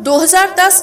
2010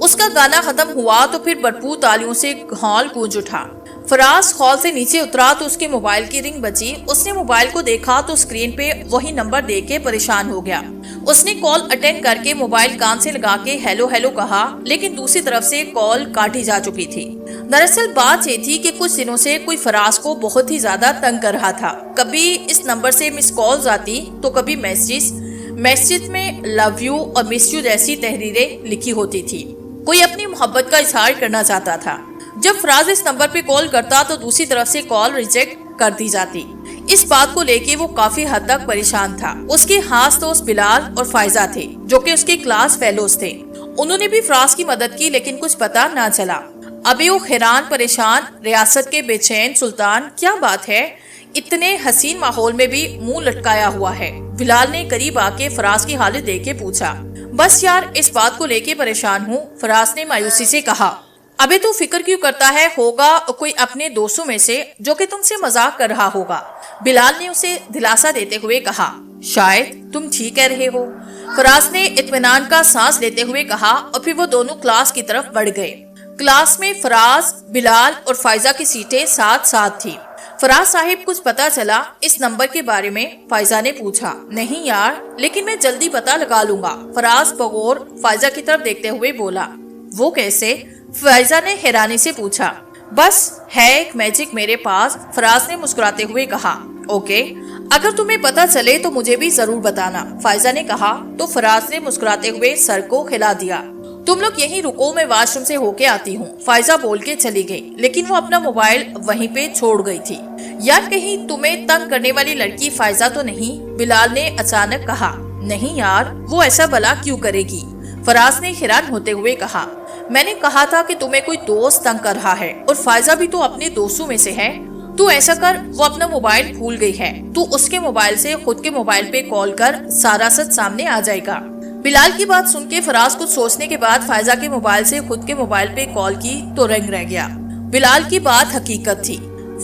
اس کا گانا ختم ہوا تو پھر بھرپور تالیوں سے ہال گونج اٹھا۔ فراز ہال سے نیچے اترا تو اس کے موبائل کی رنگ بجی۔ اس نے موبائل کو دیکھا تو اسکرین پہ وہی نمبر دیکھ کے پریشان ہو گیا۔ اس نے کال اٹینڈ کر کے موبائل کان سے لگا کے ہیلو ہیلو کہا، لیکن دوسری طرف سے کال کاٹی جا چکی تھی۔ دراصل بات یہ تھی کہ کچھ دنوں سے کوئی فراز کو بہت ہی زیادہ تنگ کر رہا تھا۔ کبھی اس نمبر سے مس کالز آتی تو کبھی میسیج میں لو یو اور مس یو جیسی تحریریں لکھی ہوتی تھی۔ کوئی اپنی محبت کا اظہار کرنا چاہتا تھا۔ جب فراز اس نمبر پہ کال کرتا تو دوسری طرف سے کال ریجیکٹ کر دی جاتی۔ اس بات کو لے کے وہ کافی حد تک پریشان تھا۔ اس کے خاص دوست بلال اور فائزہ تھے جو کہ اس کے کلاس فیلوز تھے۔ انہوں نے بھی فراز کی مدد کی لیکن کچھ پتا نہ چلا۔ ابھی وہ حیران پریشان، ریاست کے بے چین سلطان، کیا بات ہے اتنے حسین ماحول میں بھی منہ لٹکایا ہوا ہے؟ بلال نے قریب آ کے فراز کی حالت دیکھ کے پوچھا۔ بس یار اس بات کو لے کے پریشان ہوں، فراز نے مایوسی سے کہا۔ ابھی تو فکر کیوں کرتا ہے؟ ہوگا کوئی اپنے دوستوں میں سے جو کہ تم سے مذاق کر رہا ہوگا، بلال نے اسے دلاسا دیتے ہوئے کہا۔ شاید تم ٹھیک کہہ رہے ہو، فراز نے اطمینان کا سانس لیتے ہوئے کہا، اور پھر وہ دونوں کلاس کی طرف بڑھ گئے۔ کلاس میں فراز، بلال اور فائزہ کی سیٹیں ساتھ ساتھ تھی۔ فراز صاحب کچھ پتا چلا اس نمبر کے بارے میں؟ فائزہ نے پوچھا۔ نہیں یار، لیکن میں جلدی پتا لگا لوں گا، فراز بغور فائزہ کی طرف دیکھتے ہوئے بولا۔ وہ کیسے؟ فائزہ نے حیرانی سے پوچھا۔ بس ہے ایک میجک میرے پاس، فراز نے مسکراتے ہوئے کہا۔ اوکے، اگر تمہیں پتا چلے تو مجھے بھی ضرور بتانا، فائزہ نے کہا تو فراز نے مسکراتے ہوئے سر کو ہلا دیا۔ تم لوگ یہیں رکو، میں واش روم سے ہو کے آتی ہوں، فائزہ بول کے چلی گئی، لیکن وہ اپنا موبائل وہیں پہ چھوڑ گئی تھی۔ یار کہیں تمہیں تنگ کرنے والی لڑکی فائزہ تو نہیں؟ بلال نے اچانک کہا۔ نہیں یار، وہ ایسا بلا کیوں کرے گی؟ فراز نے حیران ہوتے ہوئے کہا۔ میں نے کہا تھا کہ تمہیں کوئی دوست تنگ کر رہا ہے، اور فائزہ بھی تو اپنے دوستوں میں سے ہے۔ تو ایسا کر، وہ اپنا موبائل بھول گئی ہے، تو اس کے موبائل سے خود کے موبائل پہ کال کر، سارا سچ سامنے آ جائے گا۔ بلال کی بات سن کے فراز کچھ سوچنے کے بعد فائزہ کے موبائل سے خود کے موبائل پہ کال کی تو رنگ رہ گیا۔ بلال کی بات حقیقت تھی،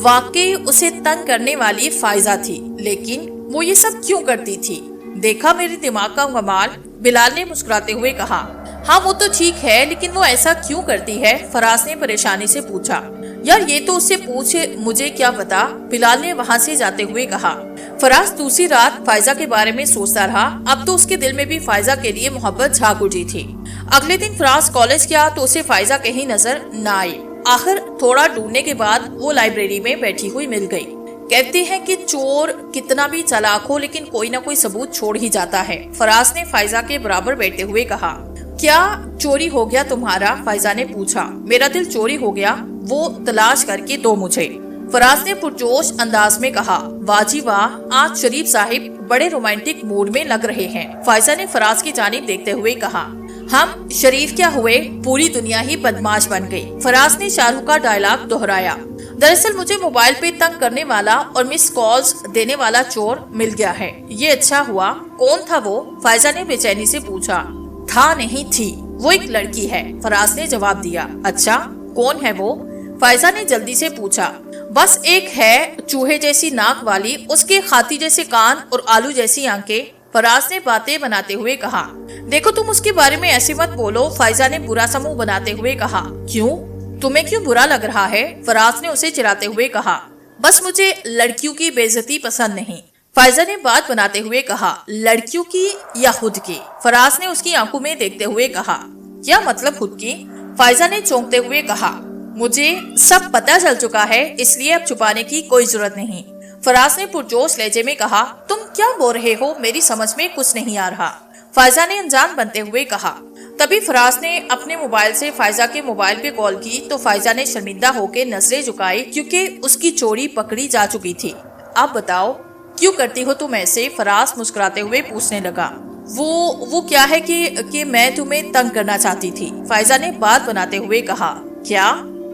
واقعی اسے تنگ کرنے والی فائزہ تھی، لیکن وہ یہ سب کیوں کرتی تھی؟ دیکھا میرے دماغ کا کمال، بلال نے مسکراتے ہوئے کہا۔ ہاں وہ تو ٹھیک ہے، لیکن وہ ایسا کیوں کرتی ہے؟ فراز نے پریشانی سے پوچھا۔ یار یہ تو اس سے پوچھ، مجھے کیا پتا، بلال نے وہاں سے جاتے ہوئے کہا۔ فراز دوسری رات فائزہ کے بارے میں سوچتا رہا۔ اب تو اس کے دل میں بھی فائزہ کے لیے محبت جھاگ اٹھی تھی۔ اگلے دن فراز کالج گیا تو اسے فائزہ کہیں نظر نہ آئی۔ آخر تھوڑا ڈھونڈنے کے بعد وہ لائبریری میں بیٹھی ہوئی مل گئی۔ کہتے ہیں کہ چور کتنا بھی چالاک ہو لیکن کوئی نہ کوئی ثبوت چھوڑ ہی جاتا ہے، فراز نے فائزہ کے برابر بیٹھتے ہوئے کہا۔ کیا چوری ہو گیا تمہارا؟ فائزہ نے پوچھا۔ میرا دل چوری ہو گیا، وہ تلاش کر کے دو مجھے، فراز نے پرجوش انداز میں کہا۔ واہ جی واہ، آج شریف صاحب بڑے رومانٹک موڈ میں لگ رہے ہیں، فائزہ نے فراز کی جانب دیکھتے ہوئے کہا۔ ہم شریف کیا ہوئے، پوری دنیا ہی بدماش بن گئی، فراز نے شاہ رخ کا ڈائلاگ دہرایا۔ دراصل مجھے موبائل پہ تنگ کرنے والا اور مس کالز دینے والا چور مل گیا ہے، یہ اچھا ہوا۔ کون تھا وہ؟ فائزہ نے بے چینی سے پوچھا۔ تھا نہیں تھی، وہ ایک لڑکی ہے، فراز نے جواب دیا۔ اچھا، کون ہے وہ؟ فائزہ نے جلدی سے پوچھا۔ بس ایک ہے، چوہے جیسی ناک والی، اس کے ہاتھی جیسے کان اور آلو جیسی آنکھیں، فراز نے باتیں بناتے ہوئے کہا۔ دیکھو تم اس کے بارے میں ایسے مت بولو، فائزہ نے برا سا منہ بناتے ہوئے کہا۔ کیوں؟ تمہیں کیوں برا لگ رہا ہے؟ فراز نے اسے چراتے ہوئے کہا۔ بس مجھے لڑکیوں کی بے عزتی پسند نہیں، فائزہ نے بات بناتے ہوئے کہا۔ لڑکیوں کی یا خود کی؟ فراز نے اس کی آنکھوں میں دیکھتے ہوئے کہا۔ کیا مطلب خود کی؟ فائزہ نے چونکتے ہوئے کہا۔ مجھے سب پتہ چل چکا ہے، اس لیے اب چھپانے کی کوئی ضرورت نہیں، فراز نے پرجوش لہجے میں کہا۔ تم کیا بول رہے ہو؟ میری سمجھ میں کچھ نہیں آ رہا، فائزہ نے انجان بنتے ہوئے کہا۔ تبھی فراز نے اپنے موبائل سے فائزہ کے موبائل پہ کال کی تو فائزہ نے شرمندہ ہو کے نظریں جھکائی کیونکہ اس کی چوری پکڑی جا چکی تھی۔ اب بتاؤ کیوں کرتی ہو تم ایسے؟ فراز مسکراتے ہوئے پوچھنے لگا۔ وہ کیا ہے کہ میں تمہیں تنگ کرنا چاہتی تھی، فائزہ نے بات بناتے ہوئے کہا۔ کیا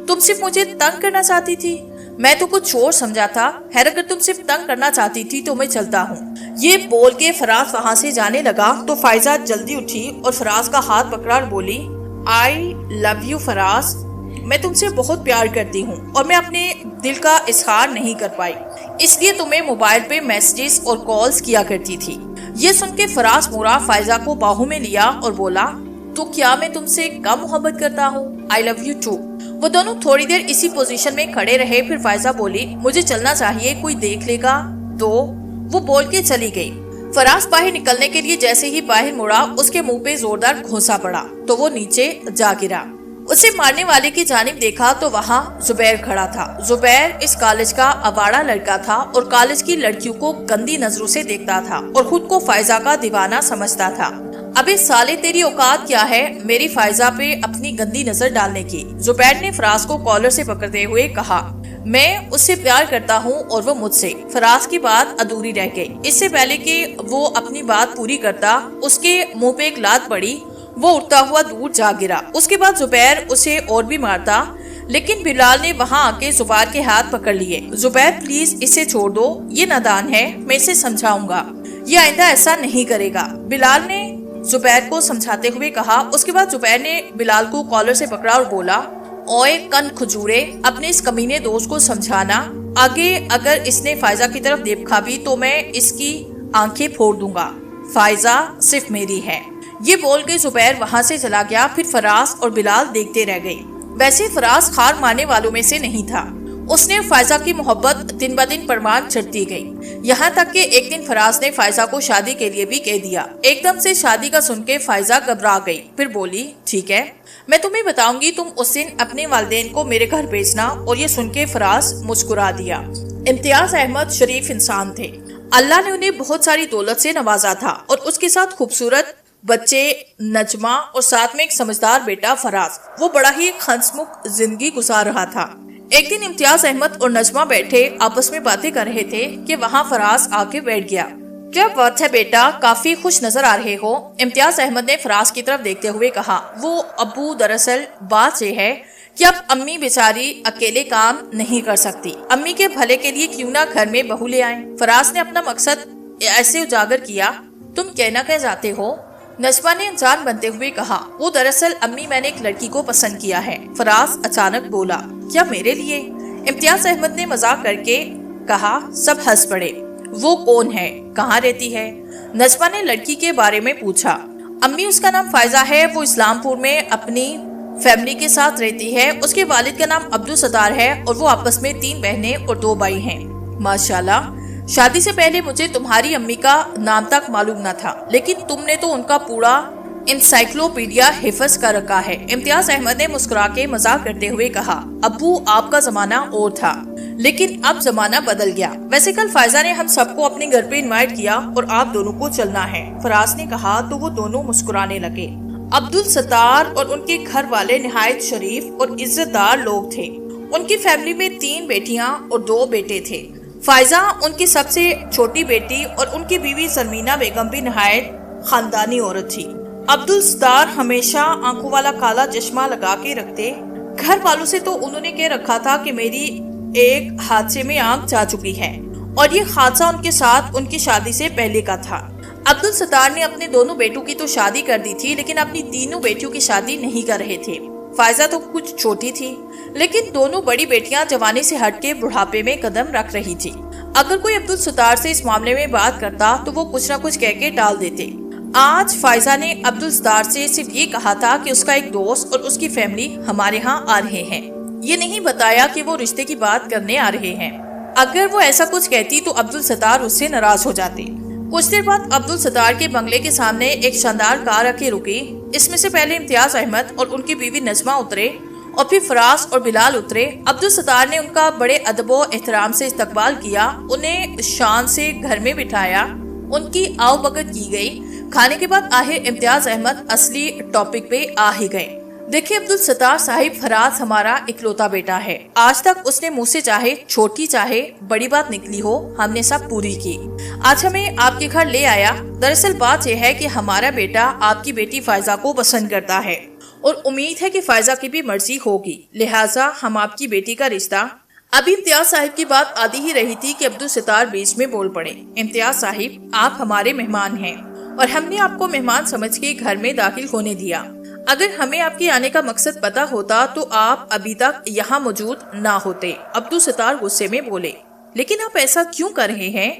تم صرف مجھے تنگ کرنا چاہتی تھی؟ میں تو کچھ اور سمجھا تھا، خیر اگر تم صرف تنگ کرنا چاہتی تھی تو میں چلتا ہوں۔ یہ بول کے فراز وہاں سے جانے لگا تو فائزہ جلدی اٹھی اور فراز کا ہاتھ پکڑا اور بولی، آئی لو یو فراز، میں تم سے بہت پیار کرتی ہوں اور میں اپنے دل کا اظہار نہیں کر پائی، اس لیے تمہیں موبائل پہ میسیجز اور کالز کیا کرتی تھی۔ یہ سن کے فراز مورا فائزہ کو باہوں میں لیا اور بولا تو کیا میں تم سے کم محبت کرتا ہوں؟ I love you too۔ وہ دونوں تھوڑی دیر اسی پوزیشن میں کھڑے رہے، پھر فائزہ بولی مجھے چلنا چاہیے، کوئی دیکھ لے گا تو۔ وہ بول کے چلی گئی۔ فراز باہر نکلنے کے لیے جیسے ہی باہر مڑا اس کے منہ پہ زوردار گھونسا پڑا تو وہ نیچے جا گرا۔ اسے مارنے والے کی جانب دیکھا تو وہاں زبیر کھڑا تھا۔ زبیر اس کالج کا آوارہ لڑکا تھا اور کالج کی لڑکیوں کو گندی نظروں سے دیکھتا تھا اور خود کو فائزہ کا دیوانہ سمجھتا تھا۔ ابے سالے تیری اوقات کیا ہے میری فائزہ پہ اپنی گندی نظر ڈالنے کی؟ زبیر نے فراز کو کالر سے پکڑتے ہوئے کہا میں اس سے پیار کرتا ہوں اور وہ مجھ سے۔ فراز کی بات ادھوری رہ گئی۔ اس سے پہلے کہ وہ اپنی بات پوری کرتا اس کے منہ پہ ایک لات پڑی، وہ اٹھتا ہوا دور جا گرا۔ اس کے بعد زبیر اسے اور بھی مارتا، لیکن بلال نے وہاں آ کے زبیر کے ہاتھ پکڑ لیے۔ زبیر پلیز اسے چھوڑ دو، یہ نادان ہے، میں اسے سمجھاؤں گا، یہ آئندہ ایسا نہیں کرے گا، بلال نے زبیر کو سمجھاتے ہوئے کہا۔ اس کے بعد زبیر نے بلال کو کالر سے پکڑا اور بولا اوئے کن کھجورے، اپنے اس کمینے دوست کو سمجھانا، آگے اگر اس نے فائزہ کی طرف دیکھا بھی تو میں اس کی آنکھیں پھوڑ دوں گا، فائزہ صرف میری ہے۔ یہ بول کے زبیر وہاں سے چلا گیا۔ پھر فراز اور بلال دیکھتے رہ گئے۔ ویسے فراز خار مارنے والوں میں سے نہیں تھا، اس نے فائزہ کی محبت دن بدن پرمان چڑھتی گئی، یہاں تک کہ ایک دن فراز نے فائزہ کو شادی کے لیے بھی کہہ دیا۔ ایک دم سے شادی کا سن کے فائزہ گھبرا گئی، پھر بولی ٹھیک ہے میں تمہیں بتاؤں گی، تم اس دن اپنے والدین کو میرے گھر بھیجنا۔ اور یہ سن کے فراز مسکرا دیا۔ امتیاز احمد شریف انسان تھے، اللہ نے انہیں بہت ساری دولت سے نوازا تھا اور اس کے ساتھ خوبصورت بچے نجمہ اور ساتھ میں ایک سمجھدار بیٹا فراز۔ وہ بڑا ہی ہنسمکھ زندگی گزار رہا تھا۔ ایک دن امتیاز احمد اور نجمہ بیٹھے آپس میں باتیں کر رہے تھے کہ وہاں فراز آ کے بیٹھ گیا۔ کیا بات ہے بیٹا، کافی خوش نظر آ رہے ہو، امتیاز احمد نے فراز کی طرف دیکھتے ہوئے کہا۔ وہ ابو دراصل بات یہ ہے کہ اب امی بیچاری اکیلے کام نہیں کر سکتی، امی کے بھلے کے لیے کیوں نہ گھر میں بہو لے آئیں۔ فراز نے اپنا مقصد ایسے اجاگر کیا۔ تم کہنا کیا چاہتے ہو؟ نجمہ نے انسان بنتے ہوئے کہا۔ وہ دراصل امی میں نے ایک لڑکی کو پسند کیا ہے۔ فراز اچانک بولا کیا میرے لیے؟ امتیاز احمد نے مذاق کر کے کہا۔ سب ہنس پڑے۔ وہ کون ہے، کہاں رہتی ہے؟ نجمہ نے لڑکی کے بارے میں پوچھا۔ امی اس کا نام فائزہ ہے، وہ اسلام پور میں اپنی فیملی کے ساتھ رہتی ہے، اس کے والد کا نام عبدالستار ہے اور وہ آپس میں 3 بہنیں اور 2 بھائی ہیں۔ ماشاءاللہ، شادی سے پہلے مجھے تمہاری امی کا نام تک معلوم نہ تھا، لیکن تم نے تو ان کا پورا انسائکلوپیڈیا حفظ کر رکھا ہے۔ امتیاز احمد نے مسکرا کے مذاق کرتے ہوئے کہا۔ ابو آپ کا زمانہ اور تھا، لیکن اب زمانہ بدل گیا۔ ویسے کل فائزہ نے ہم سب کو اپنے گھر پہ انوائٹ کیا اور آپ دونوں کو چلنا ہے، فراز نے کہا تو وہ دونوں مسکرانے لگے۔ عبدالستار اور ان کے گھر والے نہایت شریف اور عزت دار لوگ تھے۔ ان کی فیملی میں 3 بیٹیاں اور 2 بیٹے تھے۔ فائزہ ان کی سب سے چھوٹی بیٹی اور ان کی بیوی سرمینہ بیگم بھی نہایت خاندانی عورت تھی۔ عبدالستار ہمیشہ آنکھوں والا کالا چشمہ لگا کے رکھتے۔ گھر والوں سے تو انہوں نے کہہ رکھا تھا کہ میری ایک حادثے میں آنکھ جا چکی ہے اور یہ حادثہ ان کے ساتھ ان کی شادی سے پہلے کا تھا۔ عبدالستار نے اپنے دونوں بیٹوں کی تو شادی کر دی تھی، لیکن اپنی تینوں بیٹیوں کی شادی نہیں کر رہے تھے۔ فائزہ تو کچھ چھوٹی تھی، لیکن دونوں بڑی بیٹیاں جوانی سے ہٹ کے بڑھاپے میں قدم رکھ رہی تھی۔ اگر کوئی عبدالستار سے اس معاملے میں بات کرتا تو وہ کچھ نہ کچھ کہہ کے ٹال دیتے۔ آج فائزہ نے عبدالستار سے صرف یہ کہا تھا کہ اس کا ایک دوست اور اس کی فیملی ہمارے ہاں آ رہے ہیں، یہ نہیں بتایا کہ وہ رشتے کی بات کرنے آ رہے ہیں۔ اگر وہ ایسا کچھ کہتی تو عبدالستار اس سے ناراض ہو جاتے۔ کچھ دیر بعد عبدالستار کے بنگلے کے سامنے ایک شاندار کار آ کے رکی۔ اس میں سے پہلے امتیاز احمد اور ان کی بیوی نجمہ اترے اور پھر فراز اور بلال اترے۔ عبدالستار نے ان کا بڑے ادب و احترام سے استقبال کیا، انہیں شان سے گھر میں بٹھایا، ان کی آؤ بھگت کی گئی۔ کھانے کے بعد آخر امتیاز احمد اصلی ٹاپک پہ آ ہی گئے۔ دیکھیں عبدالستار صاحب، فراز ہمارا اکلوتا بیٹا ہے، آج تک اس نے منہ سے چاہے چھوٹی چاہے بڑی بات نکلی ہو ہم نے سب پوری کی، آج ہمیں آپ کے گھر لے آیا۔ دراصل بات یہ ہے کہ ہمارا بیٹا آپ کی بیٹی فائزہ کو پسند کرتا ہے اور امید ہے کہ فائزہ کی بھی مرضی ہوگی، لہٰذا ہم آپ کی بیٹی کا رشتہ۔ ابھی امتیاز صاحب کی بات آدھی ہی رہی تھی کہ عبدالستار بیچ میں بول پڑے۔ امتیاز صاحب، آپ ہمارے مہمان ہیں اور ہم نے آپ کو مہمان سمجھ کے گھر میں داخل ہونے دیا۔ اگر ہمیں آپ کے آنے کا مقصد پتا ہوتا تو آپ ابھی تک یہاں موجود نہ ہوتے۔ عبدالستار غصے میں بولے۔ لیکن آپ ایسا کیوں کر رہے ہیں؟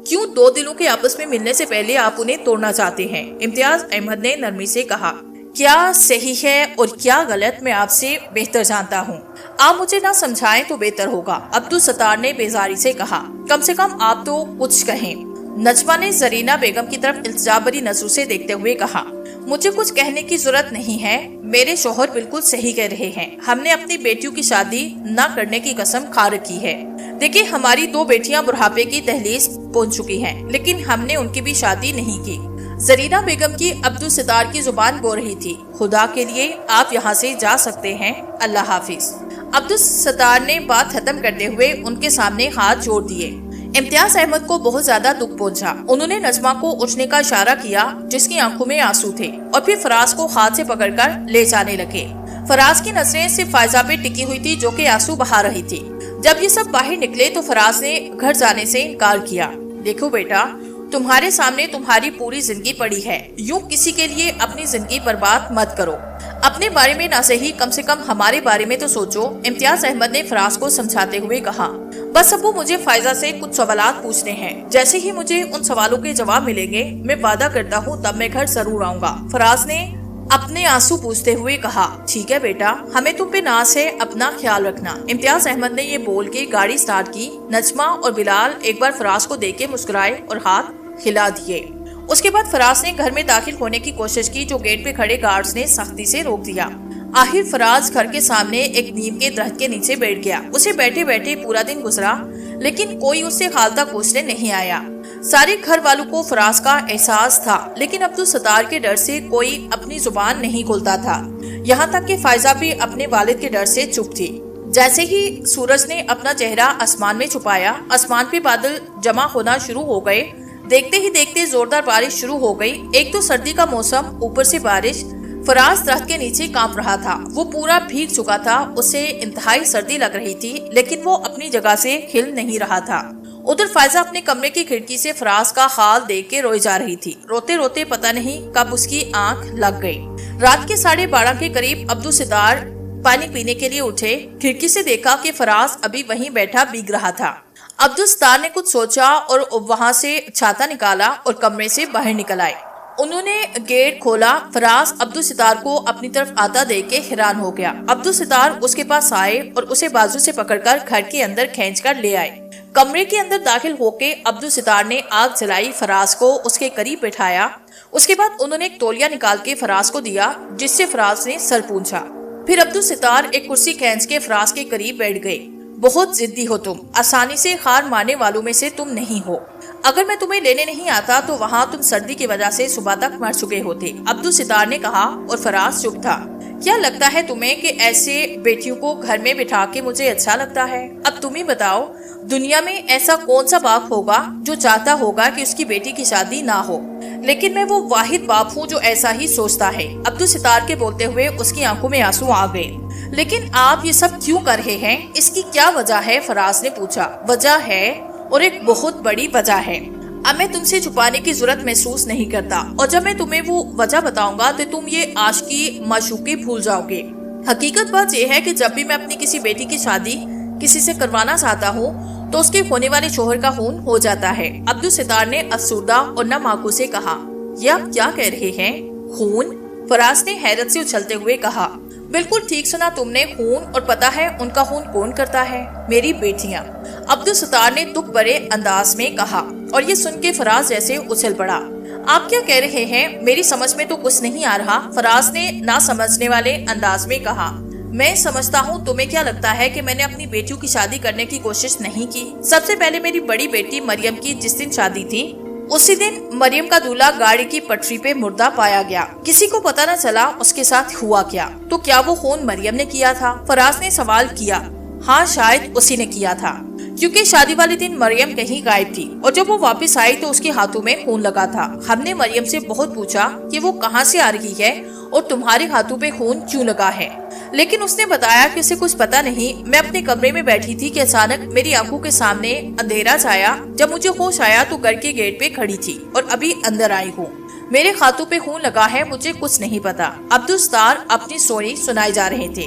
کیوں دو دلوں کے آپس میں ملنے سے پہلے آپ انہیں توڑنا چاہتے ہیں؟ امتیاز احمد نے نرمی سے کہا، کیا صحیح ہے اور کیا غلط میں آپ سے بہتر جانتا ہوں، آپ مجھے نہ سمجھائیں تو بہتر ہوگا۔ عبدالستار نے بیزاری سے کہا، کم سے کم آپ تو کچھ کہیں۔ نجمہ نے زرینہ بیگم کی طرف التجا بھری نظروں سے دیکھتے ہوئے کہا، مجھے کچھ کہنے کی ضرورت نہیں ہے، میرے شوہر بالکل صحیح کہہ رہے ہیں، ہم نے اپنی بیٹیوں کی شادی نہ کرنے کی قسم کھا رکھی ہے۔ دیکھیں، ہماری دو بیٹیاں بڑھاپے کی دہلیز پہنچ چکی ہیں، لیکن ہم نے ان کی بھی شادی نہیں کی۔ زرینہ بیگم کی عبدالستار کی زبان بول رہی تھی، خدا کے لیے آپ یہاں سے جا سکتے ہیں، اللہ حافظ۔ عبدالستار نے بات ختم کرتے ہوئے ان کے سامنے ہاتھ جوڑ دیے۔ امتیاز احمد کو بہت زیادہ دکھ پہنچا۔ انہوں نے نجمہ کو اٹھنے کا اشارہ کیا جس کی آنکھوں میں آنسو تھے، اور پھر فراز کو ہاتھ سے پکڑ کر لے جانے لگے۔ فراز کی نظریں صرف فائزہ پہ ٹکی ہوئی تھی جو کہ آنسو بہا رہی تھی۔ جب یہ سب باہر نکلے تو فراز نے گھر جانے سے انکار کیا۔ دیکھو بیٹا، تمہارے سامنے تمہاری پوری زندگی پڑی ہے، یوں کسی کے لیے اپنی زندگی برباد مت کرو۔ اپنے بارے میں نہ صحیح کم سے کم ہمارے بارے میں تو سوچو، امتیاز احمد نے فراز کو سمجھاتے ہوئے کہا۔ بس ابو، مجھے فائزہ سے کچھ سوالات پوچھنے ہیں، جیسے ہی مجھے ان سوالوں کے جواب ملیں گے میں وعدہ کرتا ہوں تب میں گھر ضرور آؤں گا۔ فراز نے اپنے آنسو پوچھتے ہوئے کہا، ٹھیک ہے بیٹا، ہمیں تم پہ ناز ہے، اپنا خیال رکھنا۔ امتیاز احمد نے یہ بول کے گاڑی سٹارٹ کی۔ نجمہ اور بلال ایک بار فراز کو دیکھ کے مسکرائے اور ہاتھ ہلا دیے۔ اس کے بعد فراز نے گھر میں داخل ہونے کی کوشش کی، جو گیٹ پہ کھڑے گارڈز نے سختی سے روک دیا۔ آخر فراز گھر کے سامنے ایک نیم کے درخت کے نیچے بیٹھ گیا۔ اسے بیٹھے بیٹھے پورا دن گزرا، لیکن کوئی اس سے حال تک پوچھنے نہیں آیا۔ سارے گھر والوں کو فراز کا احساس تھا، لیکن عبدالستار کے ڈر سے کوئی اپنی زبان نہیں کھولتا تھا، یہاں تک کہ فائزہ بھی اپنے والد کے ڈر سے چپ تھی۔ جیسے ہی سورج نے اپنا چہرہ آسمان میں چھپایا، آسمان پہ بادل جمع ہونا شروع ہو گئے۔ دیکھتے ہی دیکھتے زوردار بارش شروع ہو گئی۔ ایک تو سردی کا موسم، اوپر سے بارش۔ فراز درخت کے نیچے کانپ رہا تھا، وہ پورا بھیگ چکا تھا، اسے انتہائی سردی لگ رہی تھی، لیکن وہ اپنی جگہ سے ہل نہیں رہا تھا۔ ادھر فائزہ اپنے کمرے کی کھڑکی سے فراز کا حال دیکھ کے روئی جا رہی تھی۔ روتے روتے پتہ نہیں کب اس کی آنکھ لگ گئی۔ رات کے 12:30 کے قریب عبدالستار پانی پینے کے لیے اٹھے۔ کھڑکی سے دیکھا کہ فراز ابھی وہیں بیٹھا بھیگ رہا تھا۔ عبدالستار نے کچھ سوچا اور وہاں سے چھاتا نکالا اور کمرے سے باہر نکل آئے۔ انہوں نے گیٹ کھولا۔ فراز عبدالستار کو اپنی طرف آتا دیکھ کے حیران ہو گیا۔ عبدالستار اس کے پاس آئے اور اسے بازو سے پکڑ کر گھر کے اندر کھینچ کر لے آئے۔ کمرے کے اندر داخل ہو کے عبدالستار نے آگ جلائی، فراز کو اس کے قریب بٹھایا۔ اس کے بعد انہوں نے ایک تولیہ نکال کے فراز کو دیا، جس سے فراز نے سر پونچھا۔ پھر عبدالستار ایک کرسی کھینچ کے فراز کے قریب بیٹھ گئے۔ بہت ضدی ہو تم، آسانی سے ہار مارنے والوں میں سے تم نہیں ہو۔ اگر میں تمہیں لینے نہیں آتا تو وہاں تم سردی کی وجہ سے صبح تک مر چکے ہوتے، عبدالستار نے کہا، اور فراز چپ تھا۔ کیا لگتا ہے تمہیں کہ ایسے بیٹیوں کو گھر میں بٹھا کے مجھے اچھا لگتا ہے؟ اب تم ہی بتاؤ، دنیا میں ایسا کون سا باپ ہوگا جو چاہتا ہوگا کہ اس کی بیٹی کی شادی نہ ہو؟ لیکن میں وہ واحد باپ ہوں جو ایسا ہی سوچتا ہے۔ عبدالستار کے بولتے ہوئے اس کی آنکھوں میں آنسو آ گئے۔ لیکن آپ یہ سب کیوں کر رہے ہیں؟ اس کی کیا وجہ ہے؟ فراز نے پوچھا۔ وجہ ہے، اور ایک بہت بڑی وجہ ہے۔ اب میں تم سے چھپانے کی ضرورت محسوس نہیں کرتا، اور جب میں تمہیں وہ وجہ بتاؤں گا تو تم یہ عاشقی معشوقی بھول جاؤ گے۔ حقیقت بات یہ ہے کہ جب بھی میں اپنی کسی بیٹی کی شادی کسی سے کروانا چاہتا ہوں تو اس کے ہونے والے شوہر کا خون ہو جاتا ہے۔ عبدالستار نے افسردہ اور نہ معقول سے کہا۔ یہ آپ کیا کہہ رہے ہیں؟ خون؟ فراز نے حیرت سے اچھلتے ہوئے کہا۔ بالکل ٹھیک سنا تم نے، خون، اور پتا ہے ان کا خون کون کرتا ہے؟ میری بیٹیاں، عبدالستار نے دکھ بھرے انداز میں کہا، اور یہ سن کے فراز جیسے اچھل پڑا۔ آپ کیا کہہ رہے ہیں؟ میری سمجھ میں تو کچھ نہیں آ رہا، فراز نے نہ سمجھنے والے انداز میں کہا۔ میں سمجھتا ہوں، تمہیں کیا لگتا ہے کہ میں نے اپنی بیٹیوں کی شادی کرنے کی کوشش نہیں کی؟ سب سے پہلے میری بڑی بیٹی مریم کی جس دن شادی تھی، اسی دن مریم کا دولہا گاڑی کی پٹری پہ مردہ پایا گیا۔ کسی کو پتہ نہ چلا اس کے ساتھ ہوا کیا۔ تو کیا وہ خون مریم نے کیا تھا؟ فراز نے سوال کیا۔ ہاں، شاید اسی نے کیا تھا، کیونکہ شادی والے دن مریم کہیں غائب تھی، اور جب وہ واپس آئی تو اس کے ہاتھوں میں خون لگا تھا۔ ہم نے مریم سے بہت پوچھا کہ وہ کہاں سے آ رہی ہے اور تمہارے ہاتھوں پہ خون کیوں لگا ہے، لیکن اس نے بتایا کہ اسے کچھ پتا نہیں۔ میں اپنے کمرے میں بیٹھی تھی کہ اچانک میری آنکھوں کے سامنے اندھیرا چھایا۔ جب مجھے ہوش آیا تو گھر کے گیٹ پہ کھڑی تھی اور ابھی اندر آئی ہوں۔ میرے ہاتھوں پہ خون لگا ہے، مجھے کچھ نہیں پتا۔ عبدالستار اپنی سٹوری سنائے جا رہے تھے۔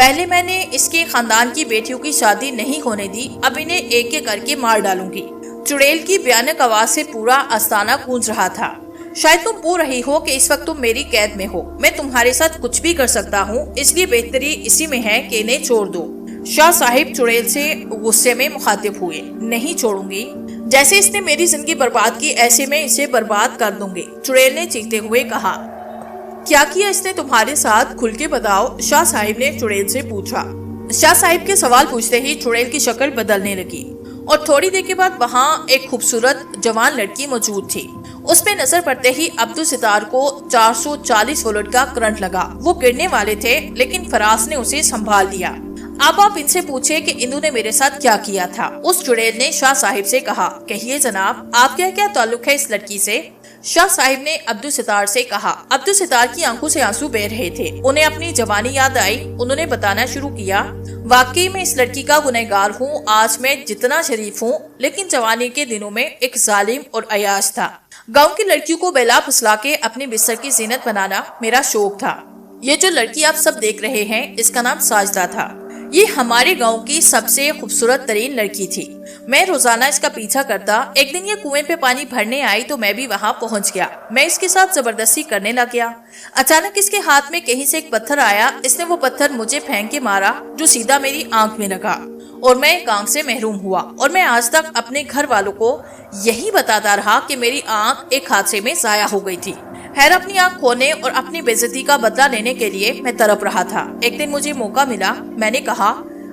پہلے میں نے اس کے خاندان کی بیٹیوں کی شادی نہیں ہونے دی، اب انہیں ایک ایک کر کے مار ڈالوں گی۔ چڑیل کی بھیانک آواز سے پورا آستانہ گونج رہا تھا۔ شاید تم بول رہی ہو کہ اس وقت تم میری قید میں ہو، میں تمہارے ساتھ کچھ بھی کر سکتا ہوں، اس لیے بہتری اسی میں ہے کہ انہیں چھوڑ دو۔ شاہ صاحب چڑیل سے غصے میں مخاطب ہوئے۔ نہیں چھوڑوں گی، جیسے اس نے میری زندگی برباد کی ایسے میں اسے برباد کر دوں گی، چڑیل نے چیختے ہوئے کہا۔ کیا کیا اس نے تمہارے ساتھ؟ کھل کے بتاؤ، شاہ صاحب نے چڑیل سے پوچھا۔ شاہ صاحب کے سوال پوچھتے ہی چڑیل کی شکل بدلنے لگی اور تھوڑی دیر کے بعد وہاں ایک خوبصورت جوان لڑکی موجود تھی۔ اس پہ نظر پڑتے ہی عبدالستار کو 440 وولٹ کا کرنٹ لگا۔ وہ گرنے والے تھے لیکن فراز نے اسے سنبھال لیا۔ اب آپ ان سے پوچھے کہ انہوں نے میرے ساتھ کیا کیا تھا، اس چڑیل نے شاہ صاحب سے کہا۔ کہیے جناب، آپ کا کیا تعلق ہے اس لڑکی سے؟ شاہ صاحب نے عبدالستار سے کہا۔ عبدالستار کی آنکھوں سے آنسو بہہ رہے تھے، انہیں اپنی جوانی یاد آئی۔ انہوں نے بتانا شروع کیا، واقعی میں اس لڑکی کا گنہگار ہوں۔ آج میں جتنا شریف ہوں لیکن جوانی کے دنوں میں ایک ظالم اور عیاش تھا۔ گاؤں کی لڑکیوں کو بیلا پھسلا کے اپنے بستر کی زینت بنانا میرا شوق تھا۔ یہ جو لڑکی آپ سب دیکھ رہے ہیں، اس کا نام ساجدہ تھا۔ یہ ہمارے گاؤں کی سب سے خوبصورت ترین لڑکی تھی۔ میں روزانہ اس کا پیچھا کرتا۔ ایک دن یہ کنویں پہ پانی بھرنے آئی تو میں بھی وہاں پہنچ گیا۔ میں اس کے ساتھ زبردستی کرنے لگ گیا۔ اچانک اس کے ہاتھ میں کہیں سے ایک پتھر آیا۔ اس نے وہ پتھر مجھے پھینک کے مارا جو سیدھا میری آنکھ میں لگا اور میں ایک آنکھ سے محروم ہوا۔ اور میں آج تک اپنے گھر والوں کو یہی بتاتا رہا کہ میری آنکھ ایک حادثے میں ضائع ہو گئی تھی۔ خیر، اپنی آنکھ کھونے اور اپنی بے عزتی کا بدلہ لینے کے لیے میں تڑپ رہا تھا۔ ایک دن مجھے موقع ملا، میں نے کہا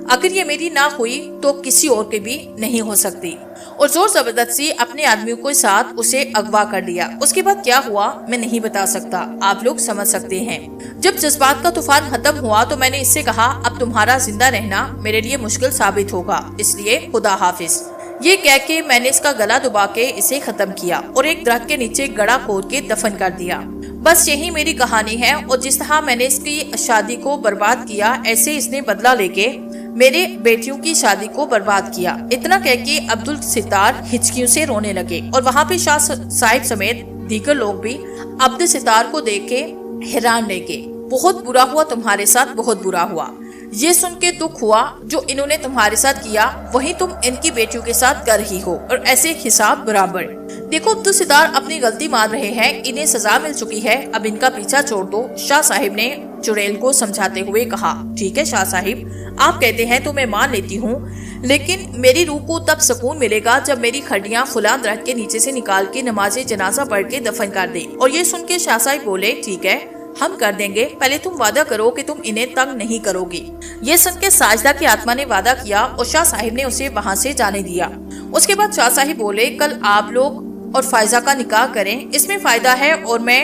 اگر یہ میری نہ ہوئی تو کسی اور کی بھی نہیں ہو سکتی، اور زور زبردستی اپنے آدمیوں کے ساتھ اسے اغوا کر لیا۔ اس کے بعد کیا ہوا میں نہیں بتا سکتا، آپ لوگ سمجھ سکتے ہیں۔ جب جذبات کا طوفان ختم ہوا تو میں نے اس سے کہا اب تمہارا زندہ رہنا میرے لیے مشکل ثابت ہوگا، اس لیے خدا حافظ۔ یہ کہہ کے میں نے اس کا گلا دبا کے اسے ختم کیا اور ایک درخت کے نیچے گڑا کھود کے دفن کر دیا۔ بس یہی میری کہانی ہے، اور جس طرح میں نے اس کی شادی کو برباد کیا، ایسے اس نے بدلہ لے کے میرے بیٹیوں کی شادی کو برباد کیا۔ اتنا کہہ کے عبدالستار ہچکیوں سے رونے لگے، اور وہاں پہ شاہ صاحب سمیت دیگر لوگ بھی عبدالستار کو دیکھ کے حیران رہ گئے۔ بہت برا ہوا تمہارے ساتھ، بہت برا ہوا۔ یہ سن کے دکھ ہوا جو انہوں نے تمہارے ساتھ کیا وہی تم ان کی بیٹیوں کے ساتھ کر رہی ہو، اور ایسے حساب برابر۔ دیکھو عبدالستار اپنی غلطی مان رہے ہیں، انہیں سزا مل چکی ہے، اب ان کا پیچھا چھوڑ دو، شاہ صاحب نے چڑیل کو سمجھاتے ہوئے کہا۔ ٹھیک ہے شاہ صاحب، آپ کہتے ہیں تو میں مان لیتی ہوں، لیکن میری روح کو تب سکون ملے گا جب میری ہڈیاں فلاں درخت کے نیچے سے نکال کے نماز جنازہ پڑھ کے دفن کر دیں۔ اور یہ سن کے شاہ صاحب بولے ٹھیک ہے ہم کر دیں گے، پہلے تم وعدہ کرو کہ تم انہیں تنگ نہیں کرو گی۔ یہ سن کے ساجدہ کی آتما نے وعدہ کیا اور شاہ صاحب نے اسے وہاں سے جانے دیا۔ اس کے بعد شاہ صاحب بولے کل آپ لوگ اور فائزہ کا نکاح کریں، اس میں فائدہ ہے، اور میں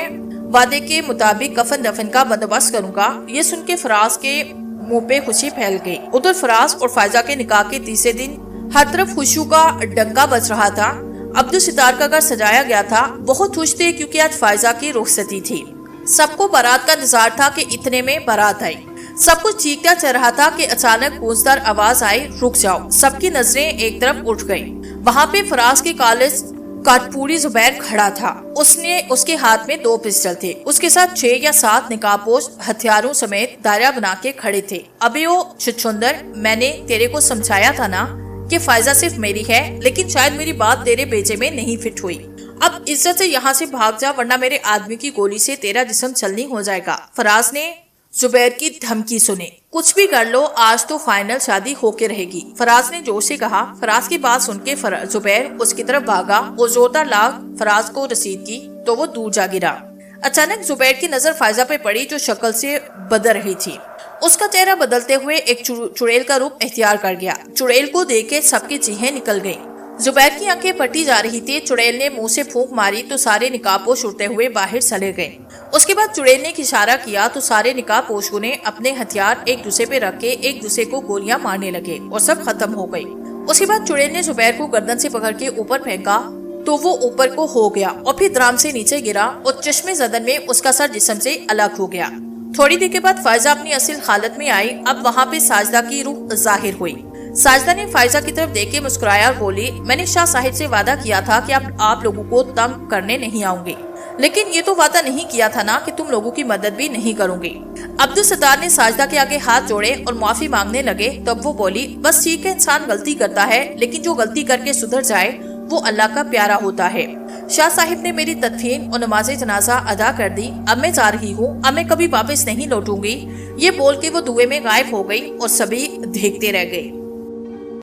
وعدے کے مطابق کفن دفن کا بندوبست کروں گا۔ یہ سن کے فراز کے منہ پہ خوشی پھیل گئی۔ ادھر فراز اور فائزہ کے نکاح کے تیسرے دن ہر طرف خوشیوں کا ڈنکا بج رہا تھا۔ عبدالستار کا گھر سجایا گیا تھا، بہت خوش تھے کیونکہ آج فائزہ کی رخصتی تھی۔ سب کو بارات کا انتظار تھا کہ اتنے میں بارات آئی۔ سب کچھ چیختا چل رہا تھا کہ اچانک گونجدار آواز آئی رک جاؤ۔ سب کی نظریں ایک طرف اٹھ گئیں۔ وہاں پہ فراز کے کالج کاٹپوری زبیر کھڑا تھا۔ اس کے ہاتھ میں 2 پسٹل تھے۔ اس کے ساتھ 6 یا 7 نقاب پوش ہتھیاروں سمیت دائرہ بنا کے کھڑے تھے۔ ابے او چھچھندر، میں نے تیرے کو سمجھایا تھا نا کہ فائزہ صرف میری ہے، لیکن شاید میری بات تیرے بیچے میں نہیں فٹ ہوئی۔ اب عزت سے یہاں سے بھاگ جا ورنہ میرے آدمی کی گولی سے تیرا جسم چھلنی ہو جائے گا۔ فراز نے زبیر کی دھمکی سنی۔ کچھ بھی کر لو، آج تو فائنل شادی ہو کے رہے گی، فراز نے جوش سے کہا۔ فراز کی بات سن کے زبیر اس کی طرف بھاگا اور زوردار لاغ فراز کو رسید کی تو وہ دور جا گرا۔ اچانک زبیر کی نظر فائزہ پہ پڑی جو شکل سے بدل رہی تھی۔ اس کا چہرہ بدلتے ہوئے ایک چڑیل کا روپ اختیار کر گیا۔ چڑیل کو دیکھ کے سب کی چیخیں نکل گئیں۔ زبیر کی آنکھیں پٹی جا رہی تھی۔ چڑیل نے منہ سے پھونک ماری تو سارے نقاب پوش اڑتے ہوئے باہر چلے گئے۔ اس کے بعد چڑیل نے ایک اشارہ کیا تو سارے نقاب پوشوں نے اپنے ہتھیار ایک دوسرے پہ رکھ کے ایک دوسرے کو گولیاں مارنے لگے اور سب ختم ہو گئی۔ اس کے بعد چڑیل نے زبیر کو گردن سے پکڑ کے اوپر پھینکا تو وہ اوپر کو ہو گیا اور پھر درام سے نیچے گرا اور چشمے زدن میں اس کا سر جسم سے الگ ہو گیا۔ تھوڑی دیر کے بعد فائزہ اپنی اصل حالت میں آئی۔ اب وہاں پہ ساجدہ کی روح ظاہر ہوئی۔ ساجدہ نے فائزہ کی طرف دیکھ کے مسکرایا اور بولی میں نے شاہ صاحب سے وعدہ کیا تھا کہ آپ لوگوں کو تنگ کرنے نہیں آؤں گی، لیکن یہ تو وعدہ نہیں کیا تھا نا کہ تم لوگوں کی مدد بھی نہیں کروں گی۔ عبدالستار نے ساجدہ کے آگے ہاتھ جوڑے اور معافی مانگنے لگے۔ تب وہ بولی، بس ٹھیک ہے، انسان غلطی کرتا ہے، لیکن جو غلطی کر کے سدھر جائے وہ اللہ کا پیارا ہوتا ہے۔ شاہ صاحب نے میری تدفین اور نماز جنازہ ادا کر دی۔ اب میں جا رہی ہوں، اب میں کبھی واپس نہیں لوٹوں گی۔ یہ بول کے وہ دھوئے میں غائب ہو گئی اور سبھی دیکھتے رہ گئے۔